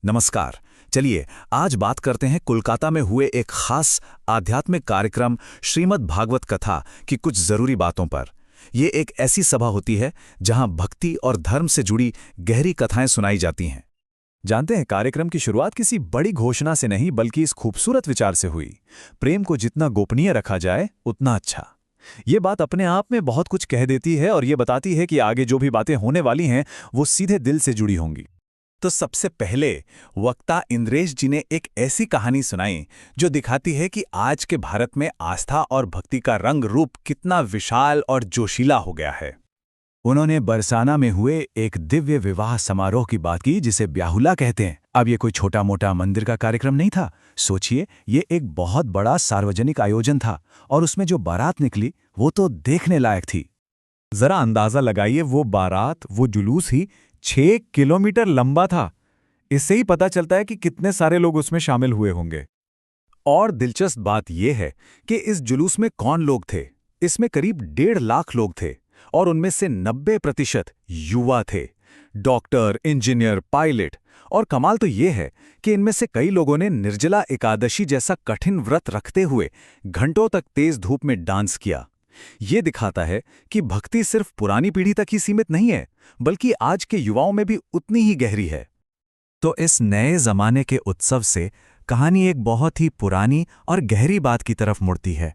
नमस्कार। चलिए आज बात करते हैं कोलकाता में हुए एक खास आध्यात्मिक कार्यक्रम श्रीमद् भागवत कथा की कुछ जरूरी बातों पर। ये एक ऐसी सभा होती है जहां भक्ति और धर्म से जुड़ी गहरी कथाएं सुनाई जाती हैं। जानते हैं, कार्यक्रम की शुरुआत किसी बड़ी घोषणा से नहीं बल्कि इस खूबसूरत विचार से हुई। प्रेम को जितना गोपनीय रखा जाए उतना अच्छा। ये बात अपने आप में बहुत कुछ कह देती है और ये बताती है कि आगे जो भी बातें होने वाली हैं वो सीधे दिल से जुड़ी होंगी। तो सबसे पहले वक्ता इंद्रेश जी ने एक ऐसी कहानी सुनाई जो दिखाती है कि आज के भारत में आस्था और भक्ति का रंग रूप कितना विशाल और जोशीला हो गया है। उन्होंने बरसाना में हुए एक दिव्य विवाह समारोह की बात की जिसे ब्याहुला कहते हैं। अब ये कोई छोटा मोटा मंदिर का कार्यक्रम नहीं था। सोचिए, ये एक बहुत बड़ा सार्वजनिक आयोजन था और उसमें जो बारात निकली वो तो देखने लायक थी। जरा अंदाजा लगाइए, वो बारात, वो जुलूस ही 6 किलोमीटर लंबा था। इससे ही पता चलता है कि कितने सारे लोग उसमें शामिल हुए होंगे। और दिलचस्प बात यह है कि इस जुलूस में कौन लोग थे। इसमें करीब 1.5 लाख लोग थे और उनमें से 90% युवा थे। Doctor, engineer, pilot. और कमाल तो ये है कि इनमें से कई लोगों ने निर्जला एकादशी जैसा कठिन व्रत रखते हुए घंटों तक तेज धूप में डांस किया। ये दिखाता है कि भक्ति सिर्फ पुरानी पीढ़ी तक ही सीमित नहीं है, बल्कि आज के युवाओं में भी उतनी ही गहरी है। तो इस नए जमाने के उत्सव से कहानी एक बहुत ही पुरानी और गहरी बात की तरफ मुड़ती है।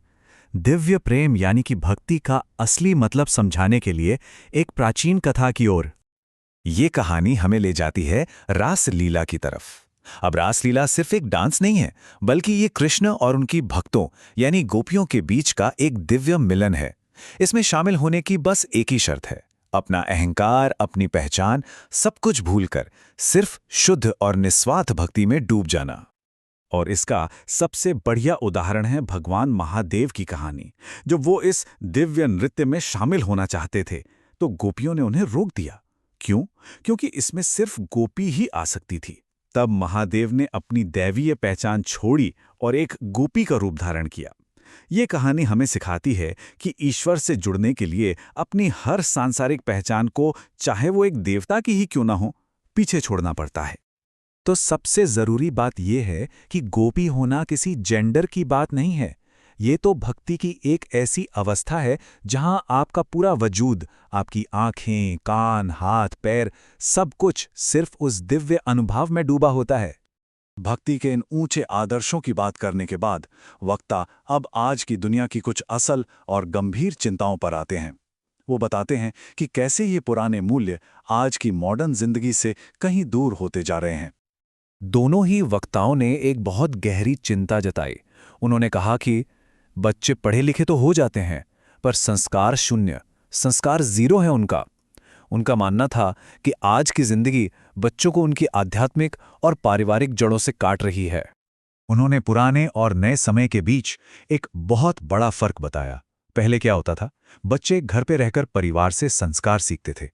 दिव्य प्रेम यानी कि भक्ति का असली मतलब समझाने के लिए एक प्राचीन कथा की ओर। ये कहानी हमें ले जाती है रासलीला की तरफ। अब रासलीला सिर्फ एक डांस नहीं है, बल्कि ये कृष्ण और उनकी भक्तों यानी गोपियों के बीच का एक दिव्य मिलन है। इसमें शामिल होने की बस एक ही शर्त है, अपना अहंकार, अपनी पहचान, सब कुछ भूलकर सिर्फ शुद्ध और निस्वार्थ भक्ति में डूब जाना। और इसका सबसे बढ़िया उदाहरण है भगवान महादेव की कहानी। जब वो इस दिव्य नृत्य में शामिल होना चाहते थे तो गोपियों ने उन्हें रोक दिया। क्यों? क्योंकि इसमें सिर्फ गोपी ही आ सकती थी। तब महादेव ने अपनी दैवीय पहचान छोड़ी और एक गोपी का रूप धारण किया। ये कहानी हमें सिखाती है कि ईश्वर से जुड़ने के लिए अपनी हर सांसारिक पहचान को, चाहे वो एक देवता की ही क्यों ना हो, पीछे छोड़ना पड़ता है। तो सबसे जरूरी बात यह है कि गोपी होना किसी जेंडर की बात नहीं है। ये तो भक्ति की एक ऐसी अवस्था है जहां आपका पूरा वजूद, आपकी आंखें, कान, हाथ, पैर, सब कुछ सिर्फ उस दिव्य अनुभव में डूबा होता है। भक्ति के इन ऊंचे आदर्शों की बात करने के बाद वक्ता अब आज की दुनिया की कुछ असल और गंभीर चिंताओं पर आते हैं। वो बताते हैं कि कैसे ये पुराने मूल्य आज की मॉडर्न जिंदगी से कहीं दूर होते जा रहे हैं। दोनों ही वक्ताओं ने एक बहुत गहरी चिंता जताई। उन्होंने कहा कि बच्चे पढ़े लिखे तो हो जाते हैं, पर संस्कार शून्य, संस्कार जीरो है उनका। उनका मानना था कि आज की जिंदगी बच्चों को उनकी आध्यात्मिक और पारिवारिक जड़ों से काट रही है। उन्होंने पुराने और नए समय के बीच एक बहुत बड़ा फर्क बताया। पहले क्या होता था, बच्चे घर पे रहकर परिवार से संस्कार सीखते थे,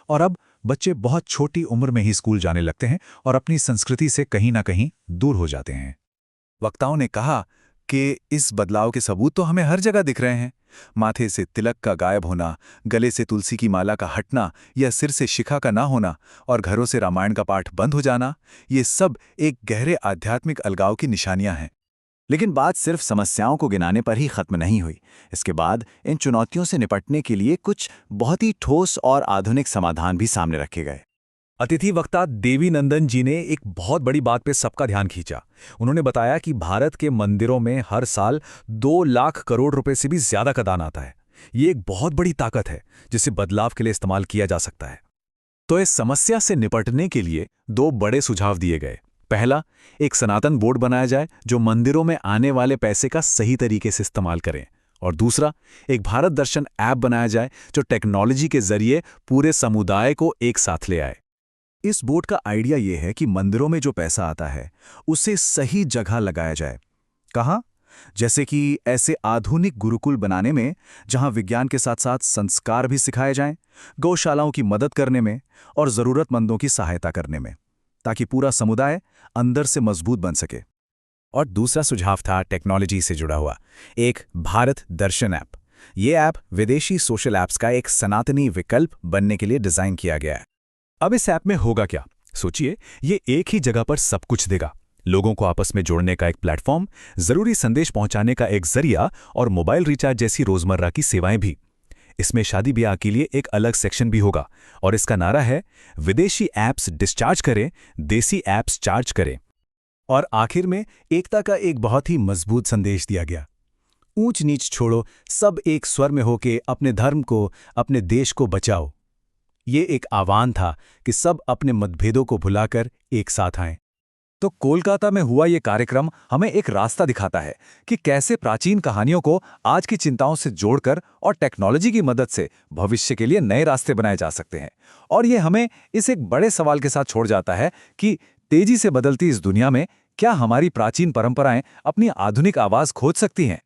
और अब बच्चे बहुत छोटी उम्र में ही स्कूल जाने लगते हैं और अपनी संस्कृति से कहीं ना कहीं दूर हो जाते हैं। वक्ताओं ने कहा कि इस बदलाव के सबूत तो हमें हर जगह दिख रहे हैं। माथे से तिलक का गायब होना, गले से तुलसी की माला का हटना या सिर से शिखा का ना होना और घरों से रामायण का पाठ बंद हो जाना, ये सब एक गहरे आध्यात्मिक अलगाव की निशानियां हैं। लेकिन बात सिर्फ समस्याओं को गिनाने पर ही खत्म नहीं हुई। इसके बाद इन चुनौतियों से निपटने के लिए कुछ बहुत ही ठोस और आधुनिक समाधान भी सामने रखे गए। अतिथि वक्ता देवी नंदन जी ने एक बहुत बड़ी बात पे सबका ध्यान खींचा। उन्होंने बताया कि भारत के मंदिरों में हर साल 2 लाख करोड़ रुपए से भी ज्यादा का दान आता है। ये एक बहुत बड़ी ताकत है जिसे बदलाव के लिए इस्तेमाल किया जा सकता है। तो इस समस्या से निपटने के लिए 2 बड़े सुझाव दिए गए। पहला, एक सनातन बोर्ड बनाया जाए जो मंदिरों में आने वाले पैसे का सही तरीके से इस्तेमाल करें, और दूसरा, एक भारत दर्शन ऐप बनाया जाए जो टेक्नोलॉजी के जरिए पूरे समुदाय को एक साथ ले आए। इस बोर्ड का आइडिया यह है कि मंदिरों में जो पैसा आता है उसे सही जगह लगाया जाए। कहाँ? जैसे कि ऐसे आधुनिक गुरुकुल बनाने में जहां विज्ञान के साथ साथ संस्कार भी सिखाए जाएं, गौशालाओं की मदद करने में और जरूरतमंदों की सहायता करने में, ताकि पूरा समुदाय अंदर से मजबूत बन सके। और दूसरा सुझाव था टेक्नोलॉजी से जुड़ा हुआ एक भारत दर्शन ऐप। ये ऐप विदेशी सोशल ऐप्स का एक सनातनी विकल्प बनने के लिए डिजाइन किया गया है। अब इस ऐप में होगा क्या सोचिए, ये एक ही जगह पर सब कुछ देगा। लोगों को आपस में जोड़ने का एक प्लेटफॉर्म, जरूरी संदेश पहुंचाने का एक जरिया और मोबाइल रिचार्ज जैसी रोजमर्रा की सेवाएं भी। इसमें शादी ब्याह के लिए एक अलग सेक्शन भी होगा और इसका नारा है, विदेशी ऐप्स डिस्चार्ज करें, देसी ऐप्स चार्ज करें। और आखिर में एकता का एक बहुत ही मजबूत संदेश दिया गया। ऊंच नीच छोड़ो, सब एक स्वर में होके अपने धर्म को, अपने देश को बचाओ। ये एक आह्वान था कि सब अपने मतभेदों को भुलाकर एक साथ आएं। तो कोलकाता में हुआ ये कार्यक्रम हमें एक रास्ता दिखाता है कि कैसे प्राचीन कहानियों को आज की चिंताओं से जोड़कर और टेक्नोलॉजी की मदद से भविष्य के लिए नए रास्ते बनाए जा सकते हैं। और ये हमें इस एक बड़े सवाल के साथ छोड़ जाता है कि तेजी से बदलती इस दुनिया में क्या हमारी प्राचीन परंपराएं अपनी आधुनिक आवाज खोज सकती हैं।